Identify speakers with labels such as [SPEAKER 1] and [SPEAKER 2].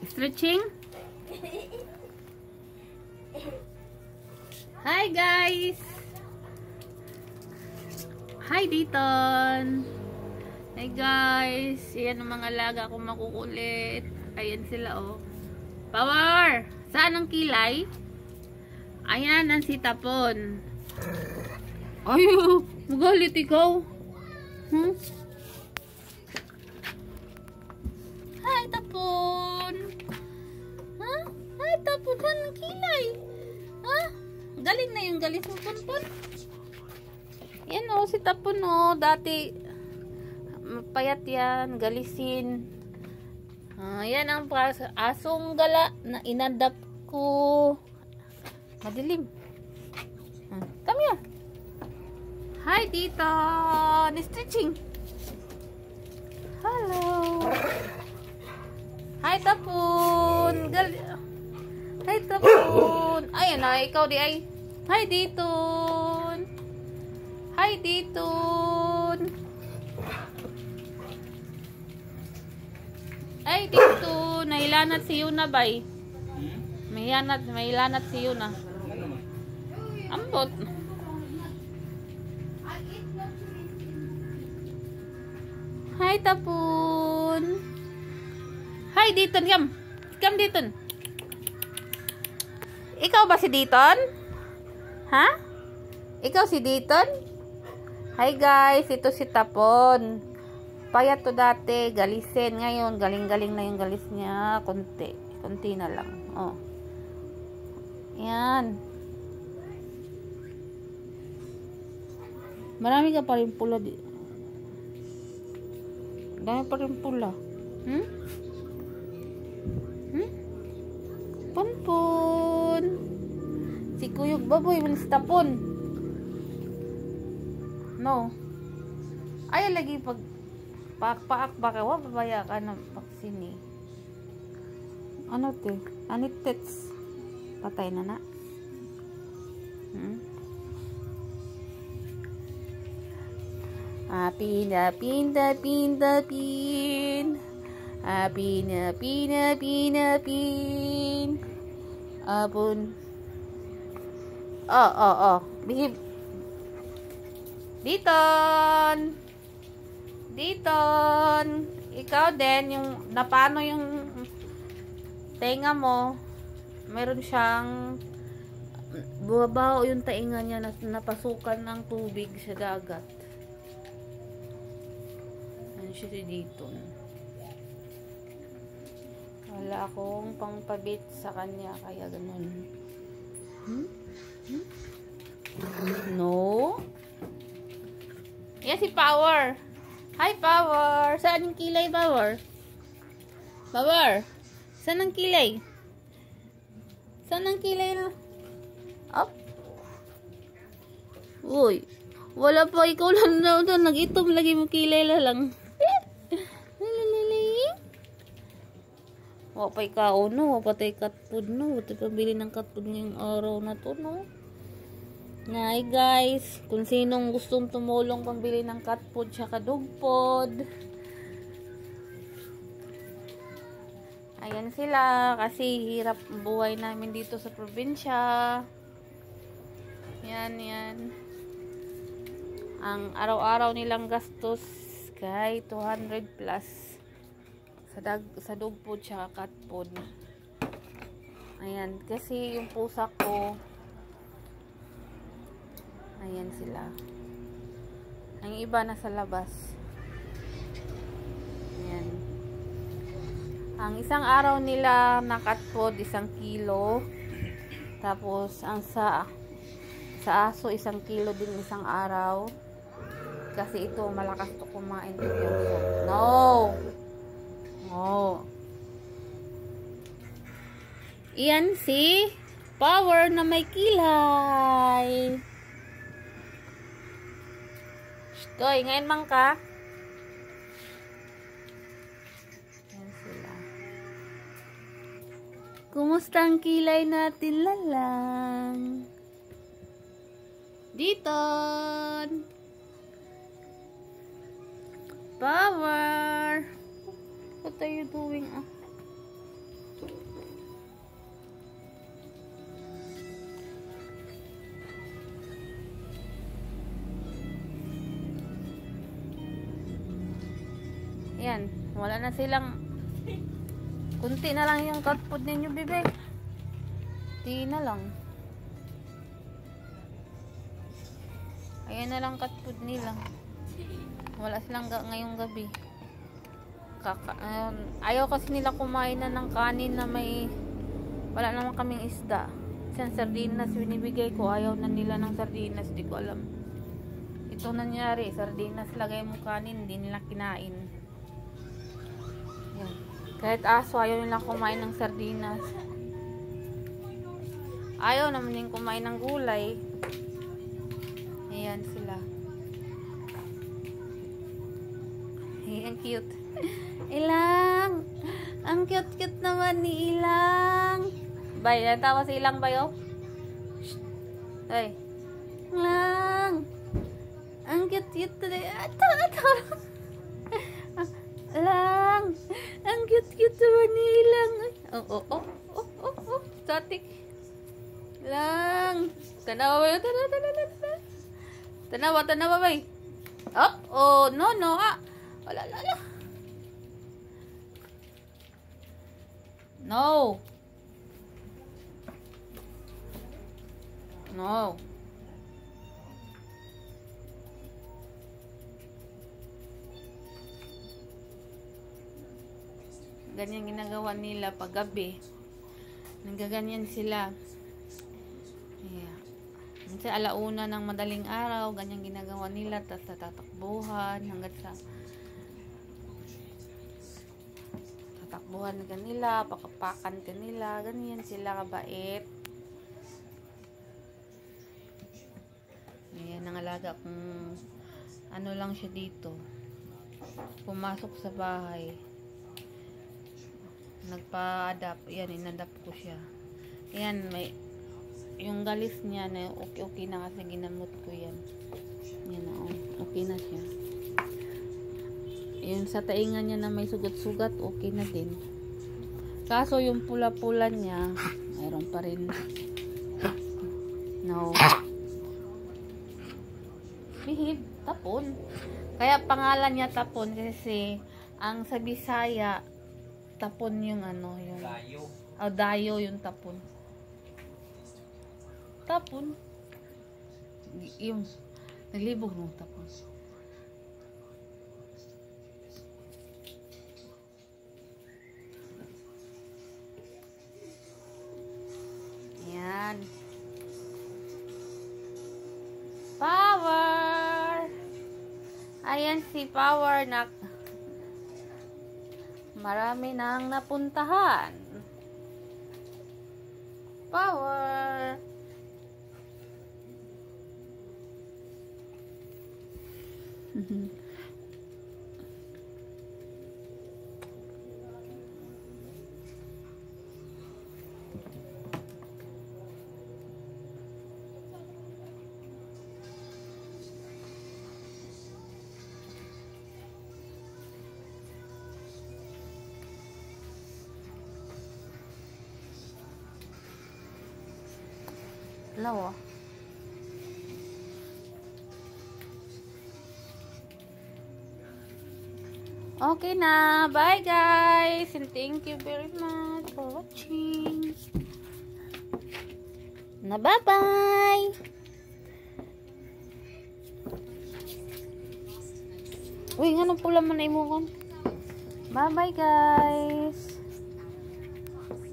[SPEAKER 1] Stretching. Hi guys. Hi Diton. Hi guys. Ayan ang mga alaga kong makukulit. Ayan sila oh. Power. Saan ang kilay? Ayan ang sitapon. Ay, magalit ikaw. Hmm? Hi, tapon. Ha? Hi, tapon. Saan ang kilay? Ha? Galing na yung galis mo, Ponpon. Yan o, si tapon o. Dati, payat yan. Galisin. Yan ang asong gala na inadap ko. Madilim. Come here. Hi, Tito. Stretching. Hello. Hi, tapon. Hi, tapon. Ayan na, ikaw di ay. Hi, Diton. Hi, Diton. Ay, Diton. Nahilanat si Yuna, bay. Mahilanat si Yuna. Ambot. Hi, tapon. Hi, Diton. Come, Diton. Ikaw ba si Diton? Ha? Ikaw si Diton? Hi, guys. Ito si Tapon. Payat to dati. Galisin. Ngayon, galing-galing na yung galis niya. Konti. Konti na lang. Oh. Yan. Marami ka pa rin pula. Dami pa rin pula. Hmm? Hmm? Ponpon. Si Kuyog Baboy, malis tapon. No. Ay, lagi pag paak baka wa babaya ka ng vaccine. Ano te? Anit tets. Patay na na. Hmm? Pin. Apun. Oh. Bihib. Diton. Ikaw din, yung napano yung tenga mo, meron siyang bumabaho yung tainga niya na napasukan ng tubig sa dagat. Ano siya si Diton. Wala akong pangpabit sa kanya, kaya ganun. No? Yan si Power. Hi, Power. Saan ang kilay, Power? Power. Saan ang kilay? Saan ang kilay na? Up. Uy. Wala pa. Ikaw lang daw doon. Nag-itom lagi mo kilay lang. Wapay ka no. Wapatay cat food no. Wapatay pabili ng cat food ngayong araw na to no. Hi guys, kung sinong gustong tumulong pambili ng cat food tsaka dog food. Ayan sila kasi hirap buhay namin dito sa probinsya. Yan. Ang araw-araw nilang gastos kay 200 plus sa dog food tsaka cat food. Ayan, kasi yung pusa ko, ayan sila. Ang iba nasa labas. Ayan. Ang isang araw nila na cat food, 1 kilo. Tapos, ang sa aso, 1 kilo din isang araw. Kasi ito, malakas to kumain. No! Iyan si Power na may kilay. Toy, ngayon mang ka. Yan sila. Kumusta ang kilay natin, lalang? Diton. Power! What are you doing? Yan, wala na silang kunti na lang yung cat food ninyo, bebe. Di na lang. Ayan na lang cat food nila. Wala silang ngayong gabi. Ayaw kasi nila kumain na ng kanin na may wala naman kaming isda. Isang sardinas binibigay ko, ayaw na nila ng sardinas, di ko alam. Ito nangyari, sardinas lagay mo kanin, hindi nila kinain. Yan. Kahit aso, ayaw nila kumain ng sardinas. Ayaw naman din kumain ng gulay. Ayan sila. Ang cute. Ilang. Ang cute-cute naman ni Ilang. Bay, natawa si Ilang bayo. Ay. Ilang. Ang cute-cute today. Ato. Ilang. Ang cute-cute naman ni Ilang. Oh. Static. Ilang. Tanawa bayo. Tanawa bay. Up. Oh, no. Wala. No. Ganyan ginagawa nila pag gabi. Nagaganyan sila. Yeah. Minsan alauna ng madaling araw, ganyan ginagawa nila, tatakbuhan hanggat sa tatakbuhan kanila, pakapakan kanila, ganyan sila kabait. Ayan, ang alaga kung ano lang siya dito. Pumasok sa bahay. Nagpa-adapt. Ayan, inadapt ko siya. Ayan, may yung galis niya na okay na kasi ginamot ko yan. Yan na, okay na siya. Yung sa tainga niya na may sugat-sugat, okay na din. Kaso yung pula-pula niya, mayroon pa rin. No. Bihib, tapon. Kaya pangalan niya tapon kasi ang sa Bisaya, tapon yung yung dayo. Dayo yung tapon. Tapon. Yung naglibog ng tapon. Yan. Power. Ayan si Power na marami nang napuntahan. Power. Lawa. Okay na. Bye guys. And thank you very much for watching. Na bye-bye. Uy, nga nang pula man na imukan. Bye-bye guys.